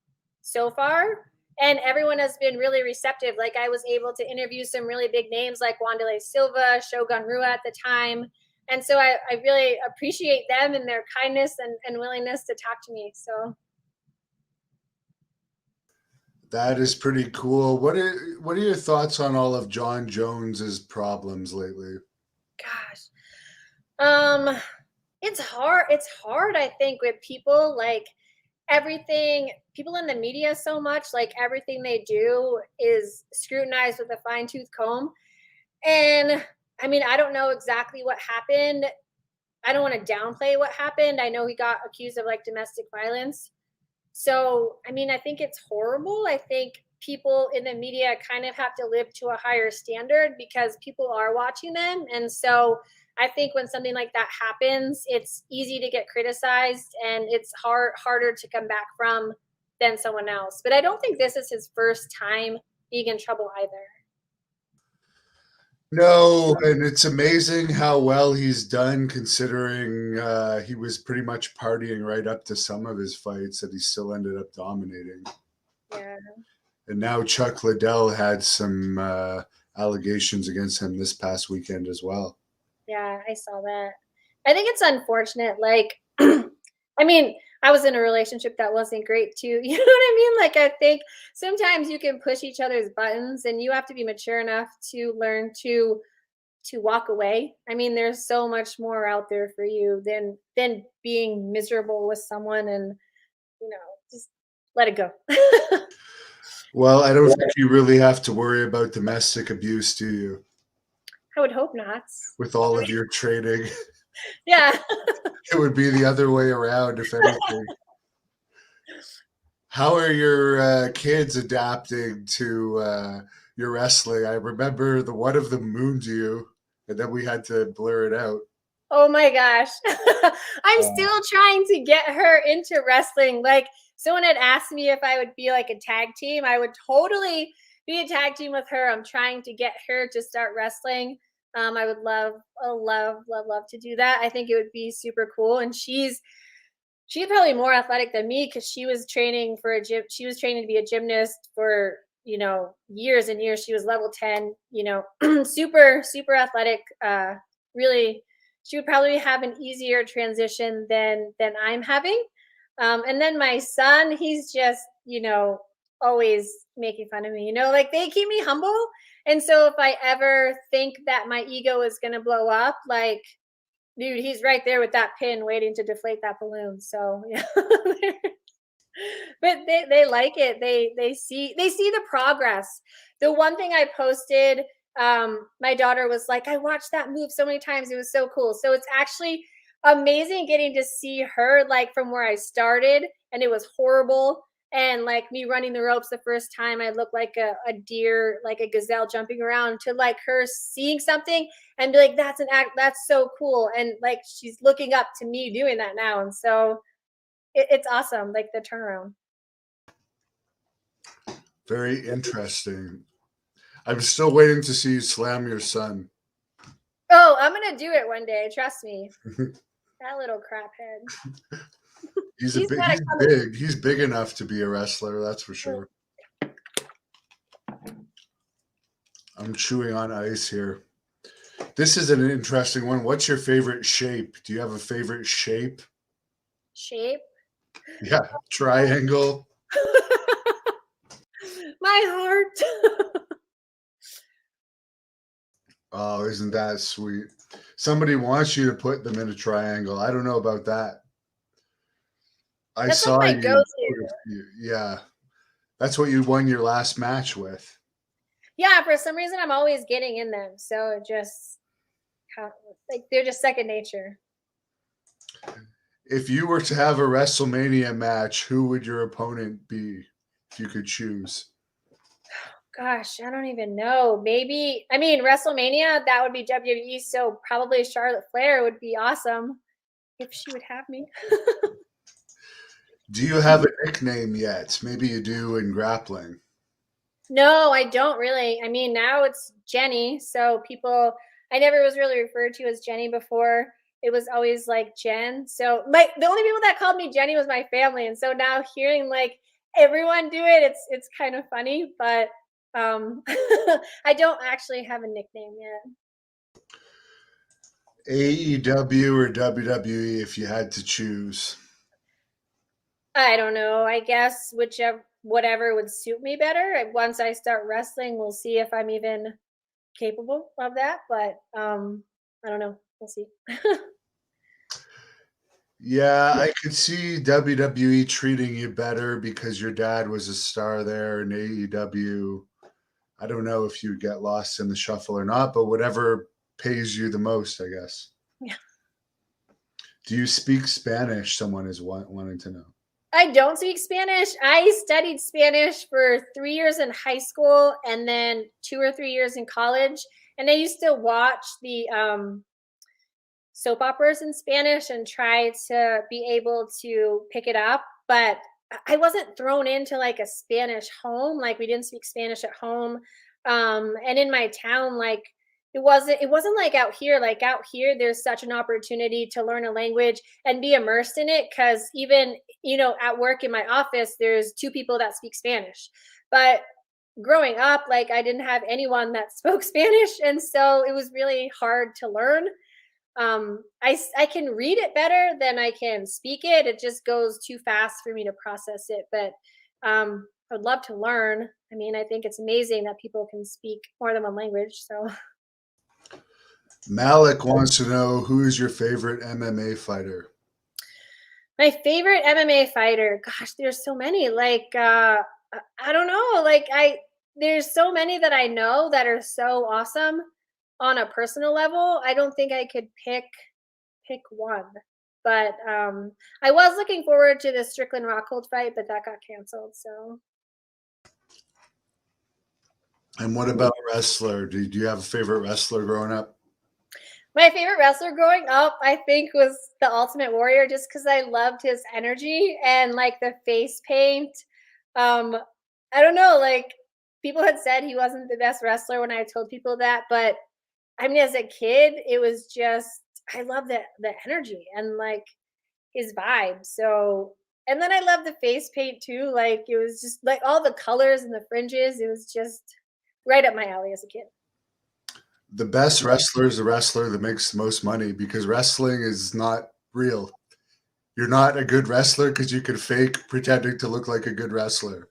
so far, and everyone has been really receptive. Like I was able to interview some really big names like Wanderlei Silva, Shogun Rua at the time. And so I really appreciate them and their kindness and willingness to talk to me. So That is pretty cool. What are your thoughts on all of John Jones's problems lately? gosh. Um, it's hard. It's hard, I think, with people like everything, people in the media so much, like everything they do is scrutinized with a fine tooth comb. And I mean, I don't know exactly what happened. I don't want to downplay what happened. I know he got accused of like domestic violence. So, I mean, I think it's horrible. I think people in the media kind of have to live to a higher standard because people are watching them. And so I think when something like that happens, it's easy to get criticized and it's harder to come back from than someone else. But I don't think this is his first time being in trouble either. No, and it's amazing how well he's done considering he was pretty much partying right up to some of his fights that he still ended up dominating. Yeah. And now Chuck Liddell had some allegations against him this past weekend as well. Yeah, I saw that. I think it's unfortunate. Like, I mean, I was in a relationship that wasn't great too. You know what I mean? Like, I think sometimes you can push each other's buttons, and you have to be mature enough to learn to walk away. I mean, there's so much more out there for you than being miserable with someone, and you know, just let it go. Well, I don't think you really have to worry about domestic abuse, do you? I would hope not. With all of your trading, Yeah. it would be the other way around, if anything. How are your kids adapting to your wrestling? I remember the one of them mooned you, and then we had to blur it out. Oh my gosh. I'm Uh, still trying to get her into wrestling. Like, someone had asked me if I would be like a tag team. I would totally be a tag team with her. I'm trying to get her to start wrestling. I would love to do that. I think it would be super cool. And she's probably more athletic than me because she was training for a gym. She was training to be a gymnast for, years and years. She was level 10, super athletic. Really, she would probably have an easier transition than I'm having. And then my son, he's just, always making fun of me, like they keep me humble. And so if I ever think that my ego is going to blow up, like, dude, he's right there with that pin waiting to deflate that balloon. So yeah. But they like it. They see the progress. The one thing I posted, my daughter was like, I watched that move so many times. It was so cool. So it's actually amazing getting to see her, like, from where I started and it was horrible. And like me running the ropes the first time, I looked like a deer, like a gazelle jumping around, to like her seeing something and be like, that's an act, that's so cool. And like she's looking up to me doing that now. And so it's awesome, like the turnaround. Very interesting. I'm still waiting to see you slam your son. Oh, I'm gonna do it one day. Trust me. That little crap head. He's got it He's coming. big. He's big enough to be a wrestler, that's for sure. I'm chewing on ice here. This is an interesting one. What's your favorite shape? Do you have a favorite shape? Shape. Yeah, triangle. My heart. Oh, isn't that sweet? Somebody wants you to put them in a triangle. I don't know about that. I That's like saw my you go-to. put a few. Yeah, that's what you won your last match with. Yeah, for some reason I'm always getting in them. So it just like they're just second nature. If you were to have a WrestleMania match, who would your opponent be if you could choose? Gosh, I don't even know. Maybe, I mean, WrestleMania, that would be WWE. So probably Charlotte Flair would be awesome if she would have me. Do you have a nickname yet? Maybe you do in grappling. No, I don't really. I mean, now it's Jenny. So people, I never was really referred to as Jenny before. It was always like Jen. So like the only people that called me Jenny was my family. And so now hearing like everyone do it, it's kind of funny, but I don't actually have a nickname yet. AEW or WWE if you had to choose? I don't know. I guess whichever whatever would suit me better. Once I start wrestling, we'll see if I'm even capable of that. But I don't know. We'll see. Yeah, I could see WWE treating you better because your dad was a star there, and AEW, I don't know if you get lost in the shuffle or not, but whatever pays you the most, I guess. Yeah. Do you speak Spanish? Someone is wanting to know. I don't speak Spanish. I studied Spanish for 3 years in high school and then 2 or 3 years in college, and I used to watch the, soap operas in Spanish and try to be able to pick it up, but I wasn't thrown into like a Spanish home. Like we didn't speak Spanish at home. And in my town, like it wasn't like out here. Like out here, there's such an opportunity to learn a language and be immersed in it. Cause even, at work in my office, there's two people that speak Spanish. But growing up, like I didn't have anyone that spoke Spanish. And so it was really hard to learn. I can read it better than I can speak it. It just goes too fast for me to process it. But I'd love to learn. I mean, I think it's amazing that people can speak more than one language. So Malik wants to know who is your favorite MMA fighter? my favorite MMA fighter, gosh, there's so many. Like I don't know. Like I there's so many that I know that are so awesome on a personal level. I don't think I could pick one. But I was looking forward to the Strickland Rockhold fight, but that got canceled. So And what about wrestler? Do you have a favorite wrestler growing up? my favorite wrestler growing up, I think, was the Ultimate Warrior, just because I loved his energy and like the face paint. Um, I don't know, like people had said he wasn't the best wrestler when I told people that, but I mean, as a kid, it was just I love the energy and like his vibe. So, and then I love the face paint too. Like it was just like all the colors and the fringes. It was just right up my alley as a kid. The best wrestler is the wrestler that makes the most money because wrestling is not real. You're not a good wrestler because you can fake pretending to look like a good wrestler.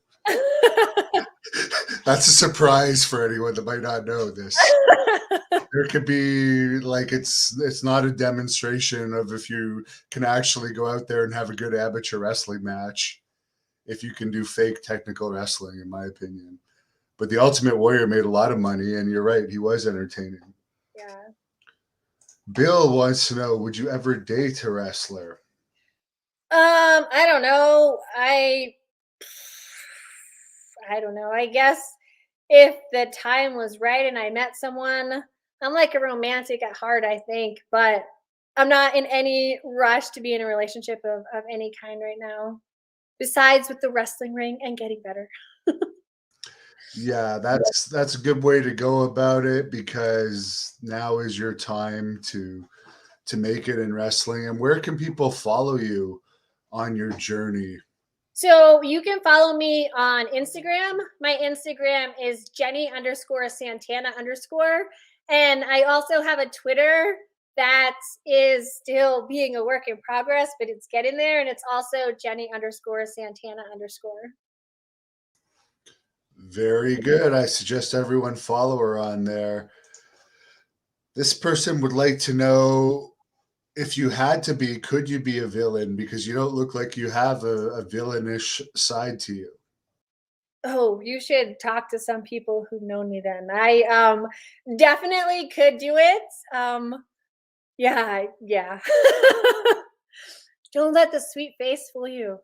That's a surprise for anyone that might not know this. There could be like it's not a demonstration of if you can actually go out there and have a good amateur wrestling match if you can do fake technical wrestling, in my opinion. But the Ultimate Warrior made a lot of money, and you're right, he was entertaining. Yeah. Bill wants to know, would you ever date a wrestler? I don't know. I don't know. I guess if the time was right and I met someone, I'm like a romantic at heart, I think, but I'm not in any rush to be in a relationship of any kind right now. Besides with the wrestling ring and getting better. Yeah, that's a good way to go about it because now is your time to make it in wrestling. And where can people follow you on your journey? So you can follow me on Instagram. My Instagram is Jenni_Santana_. And I also have a Twitter that is still being a work in progress, but it's getting there. And it's also Jenni_Santana_. Very good. I suggest everyone follow her on there. This person would like to know if you had to be, could you be a villain? Because you don't look like you have a villainish side to you. Oh, you should talk to some people who've known me then. I definitely could do it. Yeah, yeah. Don't let the sweet face fool you.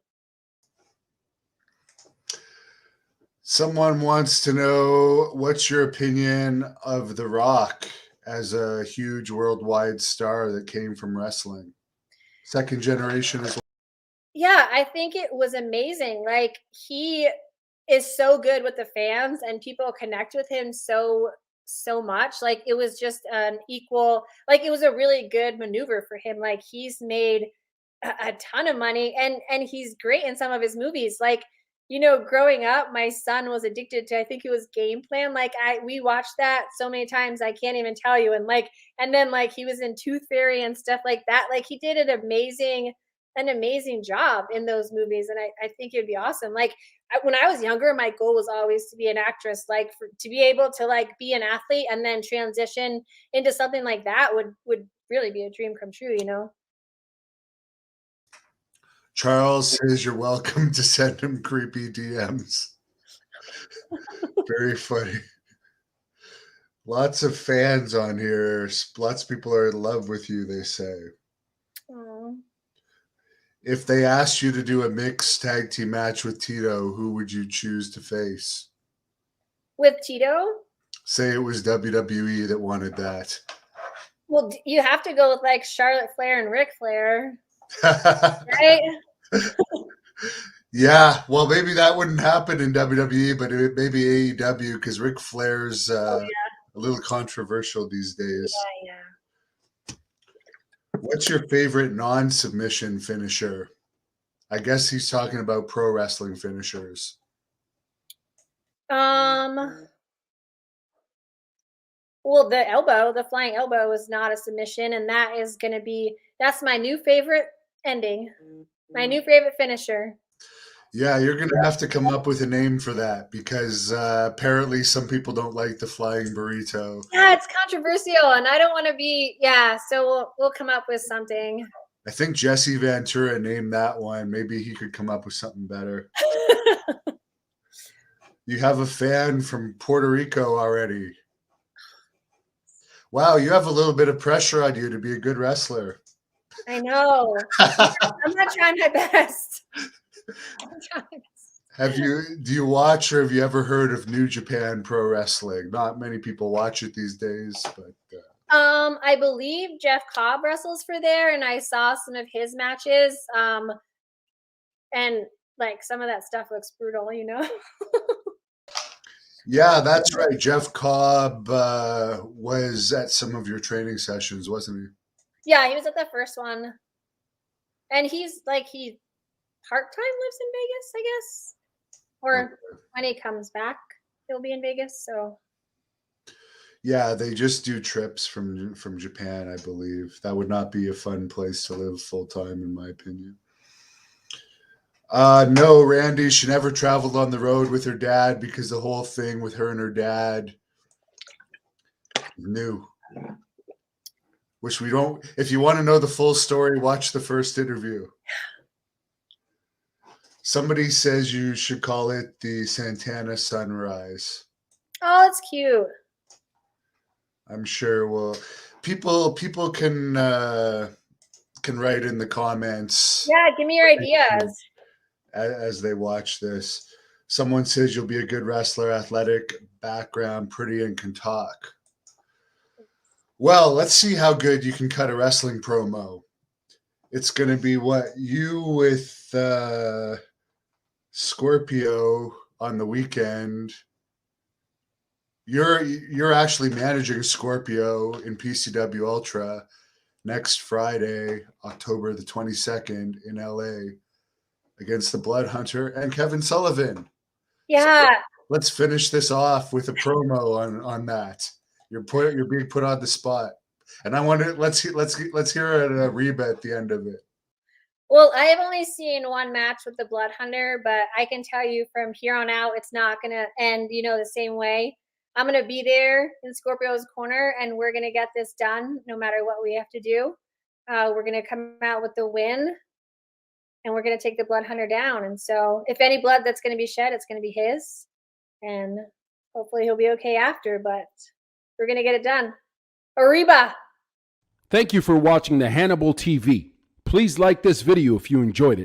Someone wants to know what's your opinion of The Rock as a huge worldwide star that came from wrestling? Second generation as well. Yeah, I think it was amazing. Like he is so good with the fans and people connect with him so much. Like it was just an equal like it was a really good maneuver for him. Like he's made a ton of money and he's great in some of his movies. Like growing up, my son was addicted to I think it was Game Plan. Like we watched that so many times I can't even tell you. And then like he was in Tooth Fairy and stuff like that. Like he did an amazing job in those movies, and I think it'd be awesome. Like when I was younger, my goal was always to be an actress. Like to be able to like be an athlete and then transition into something like that would really be a dream come true. Charles says you're welcome to send him creepy DMs. Very funny. Lots of fans on here. Lots of people are in love with you, they say. Aw. If they asked you to do a mixed tag team match with Tito, who would you choose to face? With Tito? Say it was WWE that wanted that. Well, you have to go with like Charlotte Flair and Ric Flair, right? Yeah, well, maybe that wouldn't happen in WWE, but maybe AEW, because Ric Flair's Oh a little controversial these days. yeah. What's your favorite non-submission finisher? I guess he's talking about pro wrestling finishers. Well, the flying elbow is not a submission, and that's my new favorite ending. My new favorite finisher. Yeah, you're going to have to come up with a name for that because apparently some people don't like the flying burrito. Yeah, it's controversial, and I don't want to be. Yeah, so we'll come up with something. I think Jesse Ventura named that one. Maybe he could come up with something better. You have a fan from Puerto Rico already. Wow, you have a little bit of pressure on you to be a good wrestler. I know. I'm not trying my best. Do you watch or have you ever heard of New Japan Pro Wrestling? Not many people watch it these days, but I believe Jeff Cobb wrestles for there, and I saw some of his matches. And like some of that stuff looks brutal, you know. Yeah, that's right. Jeff Cobb was at some of your training sessions, wasn't he? Yeah, he was at the first one. And he part-time lives in Vegas, I guess. Or when he comes back, he'll be in Vegas. So yeah, they just do trips from Japan, I believe. That would not be a fun place to live full time, in my opinion. No, Randy, she never traveled on the road with her dad because the whole thing with her and her dad new. Which we don't. If you want to know the full story, watch the first interview. Somebody says you should call it the Santana Sunrise. oh, it's cute. I'm sure people can write in the comments. Yeah, give me your ideas. As they watch this. Someone says you'll be a good wrestler, athletic background, pretty, and can talk. Well, let's see how good you can cut a wrestling promo. It's going to be what you with Scorpio on the weekend. You're actually managing Scorpio in PCW Ultra next Friday, October the 22nd in LA against the Blood Hunter and Kevin Sullivan. Yeah. So let's finish this off with a promo on that. You're being put on the spot, and I want to let's hear a Reba at the end of it. Well, I have only seen one match with the Blood Hunter, but I can tell you from here on out, it's not gonna end, the same way. I'm gonna be there in Scorpio's corner, and we're gonna get this done, no matter what we have to do. We're gonna come out with the win, and we're gonna take the Blood Hunter down. And so, if any blood that's gonna be shed, it's gonna be his, and hopefully he'll be okay after. But we're gonna get it done. Arriba! Thank you for watching the Hannibal TV. Please like this video if you enjoyed it.